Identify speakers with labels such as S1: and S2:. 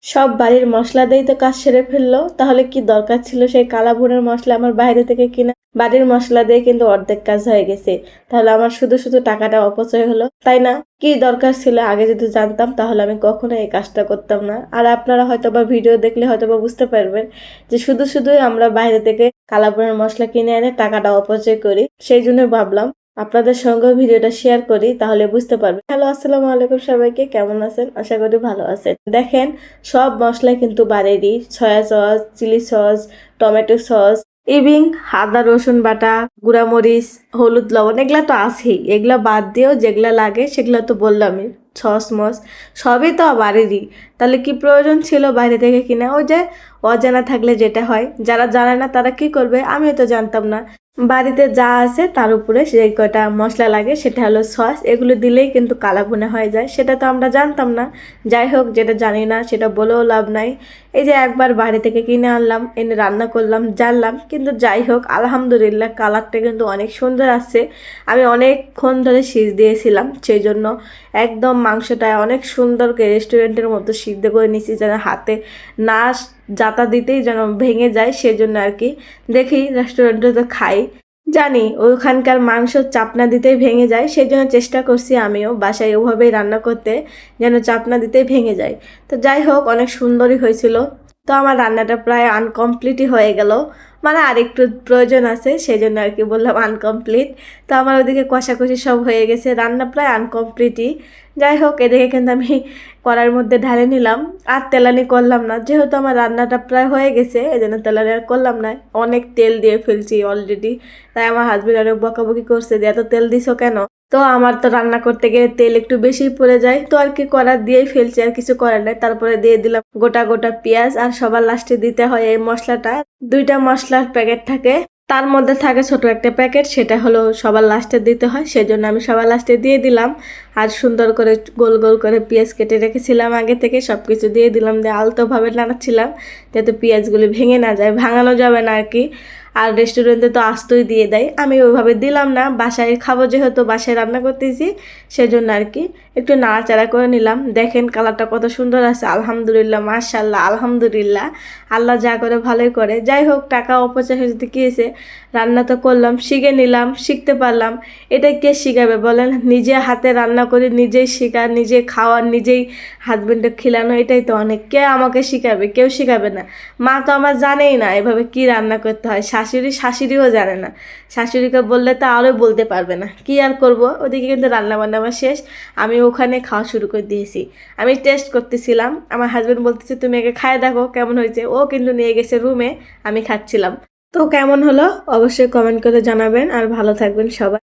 S1: সব বাড়ির মশলা দিয়েই তো কাজ সেরে ফেললো, তাহলে কি দরকার ছিল সেই কালা ভুনের মশলা আমার বাইরে থেকে কিনা? বাড়ির মশলা দিয়ে কিন্তু অর্ধেক কাজ হয়ে গেছে। তাহলে আমার শুধু শুধু টাকাটা অপচয় হলো, তাই না? কি দরকার ছিল? আগে যদি জানতাম তাহলে আমি কখনো এই কাজটা করতাম না। আর আপনারা হয়তো বা ভিডিও দেখলে হয়তো বা বুঝতে পারবেন যে শুধু শুধুই আমরা বাইরে থেকে কালা ভুনের মশলা কিনে এনে টাকাটা অপচয় করি। সেই জন্য ভাবলাম আপনাদের সঙ্গেও ভিডিওটা শেয়ার করি, তাহলে বুঝতে পারবেন। হ্যালো, আসসালামু আলাইকুম সবাইকে, কেমন আছেন? আশা করি ভালো আছেন। দেখেন, সব মশলা কিন্তু বাড়িরই। Soya sauce, chilli sauce, tomato sauce, even আদা রসুন বাটা, গুঁড়ামরিচ, হলুদ লবণ, এগুলা তো আছেই। এগুলা বাদ দিয়েও যেগুলা লাগে সেগুলো তো বললামই। সস মস সবই তো বাড়িরই। তাহলে কি প্রয়োজন ছিল বাইরে থেকে কিনা? ওই যে অজানা থাকলে যেটা হয়, যারা জানে না তারা কি করবে? আমিও তো জানতাম না। বাড়িতে যা আছে তার উপরে সেই কয়টা মশলা লাগে, সেটা হলো সস। এগুলো দিলেই কিন্তু কালা ভুনা হয়ে যায়, সেটা তো আমরা জানতাম না। যাই হোক, যেটা জানি না সেটা বলেও লাভ নাই। এই যে একবার বাড়ি থেকে কিনে আনলাম, এনে রান্না করলাম, জানলাম। কিন্তু যাই হোক, আলহামদুলিল্লাহ কালারটা কিন্তু অনেক সুন্দর আসছে। আমি অনেকক্ষণ ধরে সিজ দিয়েছিলাম, সেই জন্য একদম মাংসটা অনেক সুন্দর করে রেস্টুরেন্টের মতো সিদ্ধ করে নিয়েছি, যেন হাতে না জাতা দিতেই যেন ভেঙে যায়, সেই জন্য আর কি। দেখি রেস্টুরেন্টে তো খাই, জানি ওখানকার মাংস চাপনা দিতেই ভেঙে যায়, সেই জন্য চেষ্টা করছি আমিও বাসায় ওভাবেই রান্না করতে, যেন চাপনা দিতেই ভেঙে যায়। তো যাই হোক, অনেক সুন্দরই হয়েছিল। তো আমার রান্নাটা প্রায় আনকমপ্লিটই হয়ে গেল, মানে আর একটু প্রয়োজন আছে, সেই জন্য আর কি বললাম আনকমপ্লিট। তো আমার ওদিকে কষাকষি সব হয়ে গেছে, রান্না প্রায় আনকমপ্লিটই। যাই হোক, এদিকে কিন্তু আমি কড়াইয়ের মধ্যে ঢালে নিলাম। আর তেলানি করলাম না, যেহেতু আমার রান্নাটা প্রায় হয়ে গেছে, এই জন্য তেলানি আর করলাম না। অনেক তেল দিয়ে ফেলছি অলরেডি। তাই আমার হাজবেন্ড অনেক বকাবকি করছে যে এত তেল দিছো কেন? তো আমার তো রান্না করতে গিয়ে তেল একটু বেশি পড়ে যায়, তো আর কি করার, দিয়েই ফেলছি, আর কিছু করার নাই। তারপরে দিয়ে দিলাম গোটা গোটা পেঁয়াজ, আর সবার লাস্টে দিতে হয় এই মশলাটা। 2টা মশলার প্যাকেট থাকে, তার মধ্যে থাকে ছোট একটা প্যাকেট, সেটা হলো সবার লাস্টে দিতে হয়, সেজন্য আমি সবার লাস্টে দিয়ে দিলাম। আর সুন্দর করে গোল গোল করে পেঁয়াজ কেটে রেখেছিলাম আগে থেকে, সব কিছু দিয়ে দিলাম, দিয়ে আলতোভাবে নাড়াচ্ছিলাম যাতে পেঁয়াজগুলি ভেঙে না যায়, ভাঙানো যাবে না আর কি। আর রেস্টুরেন্টে তো আস্তই দিয়ে দেয়, আমি ওইভাবে দিলাম না, বাসায় খাবো যেহেতু, বাসায় রান্না করতেছি, সেজন্য আর কি একটু নাড়াচাড়া করে নিলাম। দেখেন কালারটা কত সুন্দর আছে, আলহামদুলিল্লাহ, মাশাল্লাহ, আলহামদুলিল্লাহ। আল্লাহ যা করে ভালোই করে। যাই হোক, টাকা অপচয় হয়েছে কি হয়েছে, রান্না তো করলাম, শিখে নিলাম, শিখতে পারলাম। এটা কে শিখাবে বলেন? নিজে হাতে রান্না করে নিজেই শেখা, নিজে খাওয়া, নিজেই হাজবেন্ডকে খিলানো, এটাই তো অনেক। কে আমাকে শিখাবে? কেউ শিখাবে না। মা তো আমার জানেই না এভাবে কি রান্না করতে হয়, শাশুড়িও জানে না। শাশুড়িকে বললে তো আরও বলতে পারবে না, কি আর করব। ওদিকে কিন্তু রান্না বান্না আমার শেষ, আমি ওখানে খাওয়া শুরু করে দিয়েছি। আমি টেস্ট করতেছিলাম, আমার হাজবেন্ড বলতেছে তুমি একে খায় দেখো কেমন হয়েছে। ও কিন্তু নিয়ে গেছে রুমে, আমি খাচ্ছিলাম। তো কেমন হলো অবশ্যই কমেন্ট করে জানাবেন, আর ভালো থাকবেন সবাই।